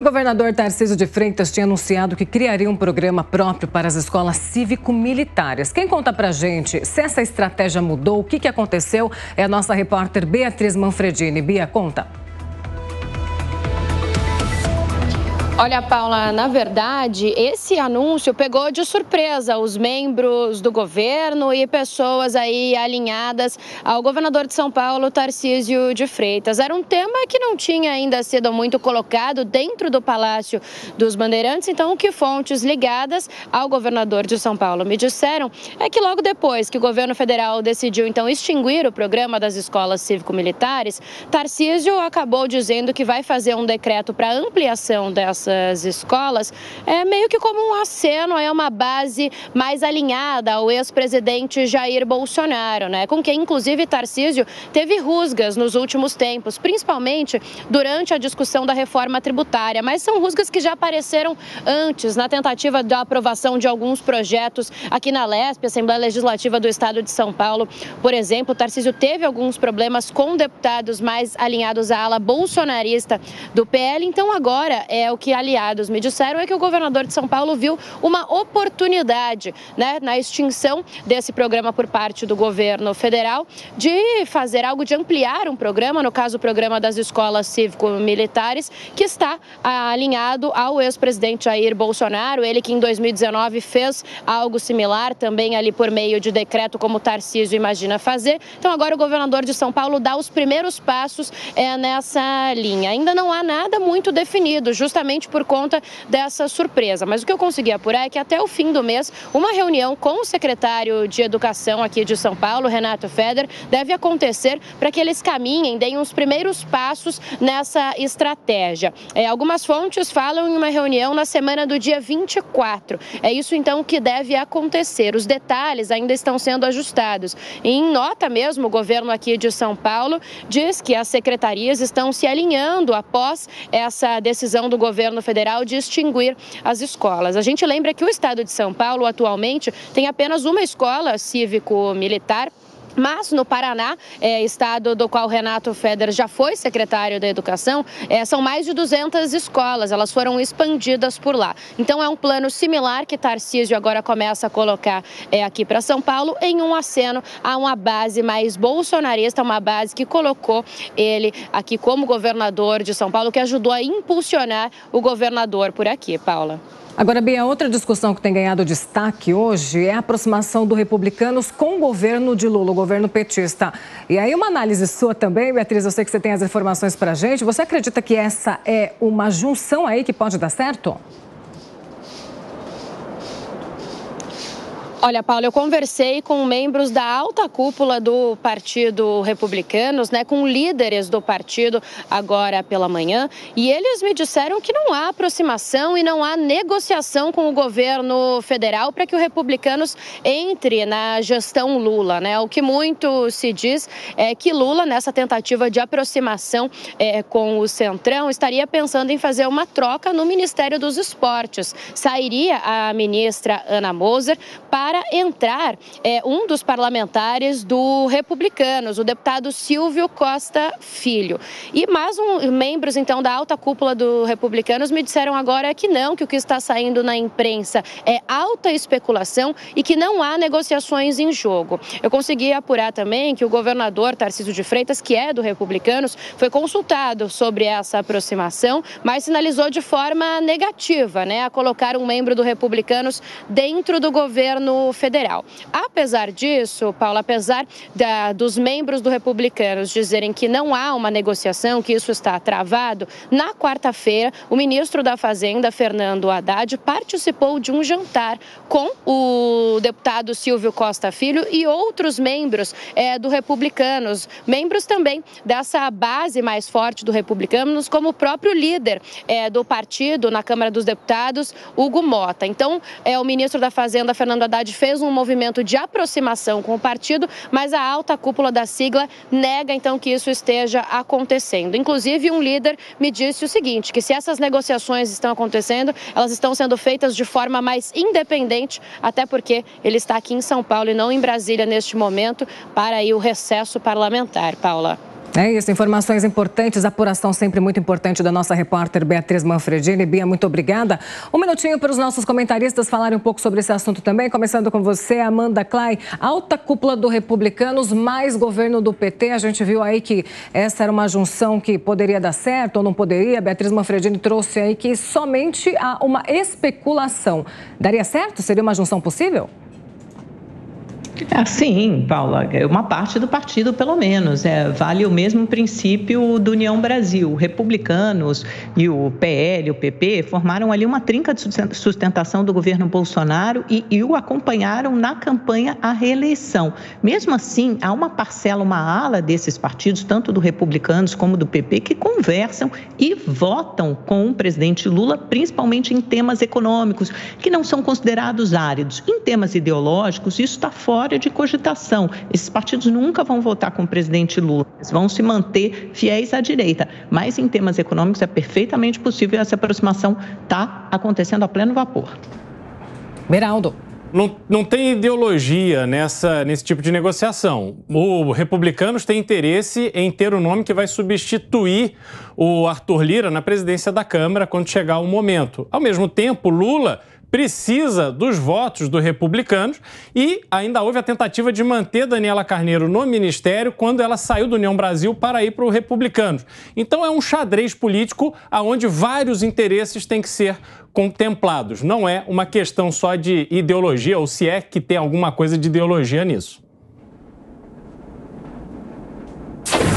O governador Tarcísio de Freitas tinha anunciado que criaria um programa próprio para as escolas cívico-militares. Quem conta pra gente se essa estratégia mudou, o que aconteceu, é a nossa repórter Beatriz Manfredini. Bia, conta. Olha, Paula, na verdade, esse anúncio pegou de surpresa os membros do governo e pessoas aí alinhadas ao governador de São Paulo, Tarcísio de Freitas. Era um tema que não tinha ainda sido muito colocado dentro do Palácio dos Bandeirantes, então o que fontes ligadas ao governador de São Paulo me disseram é que logo depois que o governo federal decidiu então extinguir o programa das escolas cívico-militares, Tarcísio acabou dizendo que vai fazer um decreto para ampliação dessas escolas, meio que como um aceno, é uma base mais alinhada ao ex-presidente Jair Bolsonaro, né? Com quem, inclusive, Tarcísio teve rusgas nos últimos tempos, principalmente durante a discussão da reforma tributária. Mas são rusgas que já apareceram antes, na tentativa da aprovação de alguns projetos aqui na LESP, Assembleia Legislativa do Estado de São Paulo. Por exemplo, Tarcísio teve alguns problemas com deputados mais alinhados à ala bolsonarista do PL. Então, agora, o que aliados me disseram é que o governador de São Paulo viu uma oportunidade, né, na extinção desse programa por parte do governo federal, de fazer algo, de ampliar um programa, no caso o programa das escolas cívico-militares, que está alinhado ao ex-presidente Jair Bolsonaro, ele que em 2019 fez algo similar, também ali por meio de decreto, como o Tarcísio imagina fazer. Então agora o governador de São Paulo dá os primeiros passos nessa linha. Ainda não há nada muito definido, justamente por conta dessa surpresa. Mas o que eu consegui apurar é que até o fim do mês, uma reunião com o secretário de Educação aqui de São Paulo, Renato Feder, deve acontecer para que eles caminhem, deem os primeiros passos nessa estratégia. Algumas fontes falam em uma reunião na semana do dia 24. É isso então que deve acontecer. Os detalhes ainda estão sendo ajustados. Em nota mesmo, o governo aqui de São Paulo diz que as secretarias estão se alinhando após essa decisão do governo federal de extinguir as escolas. A gente lembra que o estado de São Paulo atualmente tem apenas uma escola cívico-militar, mas no Paraná, estado do qual Renato Feder já foi secretário da Educação, são mais de 200 escolas, elas foram expandidas por lá. Então é um plano similar que Tarcísio agora começa a colocar aqui para São Paulo, em um aceno a uma base mais bolsonarista, uma base que colocou ele aqui como governador de São Paulo, que ajudou a impulsionar o governador por aqui, Paula. Agora, Bia, outra discussão que tem ganhado destaque hoje é a aproximação do Republicanos com o governo de Lula, o governo petista. E aí uma análise sua também, Beatriz, eu sei que você tem as informações pra gente. Você acredita que essa é uma junção aí que pode dar certo? Olha, Paula, eu conversei com membros da alta cúpula do Partido Republicanos, né, com líderes do partido agora pela manhã, e eles me disseram que não há aproximação e não há negociação com o governo federal para que o Republicanos entre na gestão Lula, né? O que muito se diz é que Lula, nessa tentativa de aproximação com o Centrão, estaria pensando em fazer uma troca no Ministério dos Esportes. Sairia a ministra Ana Moser para entrar um dos parlamentares do Republicanos, o deputado Silvio Costa Filho. Mas membros, então, da alta cúpula do Republicanos me disseram agora que não, que o que está saindo na imprensa é alta especulação e que não há negociações em jogo. Eu consegui apurar também que o governador Tarcísio de Freitas, que é do Republicanos, foi consultado sobre essa aproximação, mas sinalizou de forma negativa, né, a colocar um membro do Republicanos dentro do governo federal. Apesar disso, Paula, apesar dos membros do Republicanos dizerem que não há uma negociação, que isso está travado, na quarta-feira, o ministro da Fazenda, Fernando Haddad, participou de um jantar com o deputado Silvio Costa Filho e outros membros do Republicanos, membros também dessa base mais forte do Republicanos, como o próprio líder do partido na Câmara dos Deputados, Hugo Mota. Então, o ministro da Fazenda, Fernando Haddad, fez um movimento de aproximação com o partido, mas a alta cúpula da sigla nega, então, que isso esteja acontecendo. Inclusive, um líder me disse o seguinte, que se essas negociações estão acontecendo, elas estão sendo feitas de forma mais independente, até porque ele está aqui em São Paulo e não em Brasília neste momento, para aí o recesso parlamentar, Paula. É isso, informações importantes, apuração sempre muito importante da nossa repórter Beatriz Manfredini. Bia, muito obrigada. Um minutinho para os nossos comentaristas falarem um pouco sobre esse assunto também, começando com você, Amanda Clay. Alta cúpula do Republicanos, mais governo do PT. A gente viu aí que essa era uma junção que poderia dar certo ou não poderia. Beatriz Manfredini trouxe aí que somente há uma especulação. Daria certo? Seria uma junção possível? Sim, Paula, uma parte do partido, pelo menos. Vale o mesmo princípio do União Brasil. Republicanos e o PL, o PP, formaram ali uma trinca de sustentação do governo Bolsonaro e o acompanharam na campanha à reeleição. Mesmo assim, há uma parcela, uma ala desses partidos, tanto do Republicanos como do PP, que conversam e votam com o presidente Lula, principalmente em temas econômicos, que não são considerados áridos. Em temas ideológicos, isso está fora de cogitação. Esses partidos nunca vão votar com o presidente Lula, eles vão se manter fiéis à direita, mas em temas econômicos é perfeitamente possível, essa aproximação está acontecendo a pleno vapor. Beraldo. Não tem ideologia nesse tipo de negociação. O Republicanos tem interesse em ter o nome que vai substituir o Arthur Lira na presidência da Câmara quando chegar o momento. Ao mesmo tempo, Lula precisa dos votos dos republicanos e ainda houve a tentativa de manter Daniela Carneiro no ministério quando ela saiu do União Brasil para ir para o Republicanos. Então é um xadrez político onde vários interesses têm que ser contemplados. Não é uma questão só de ideologia, ou se é que tem alguma coisa de ideologia nisso.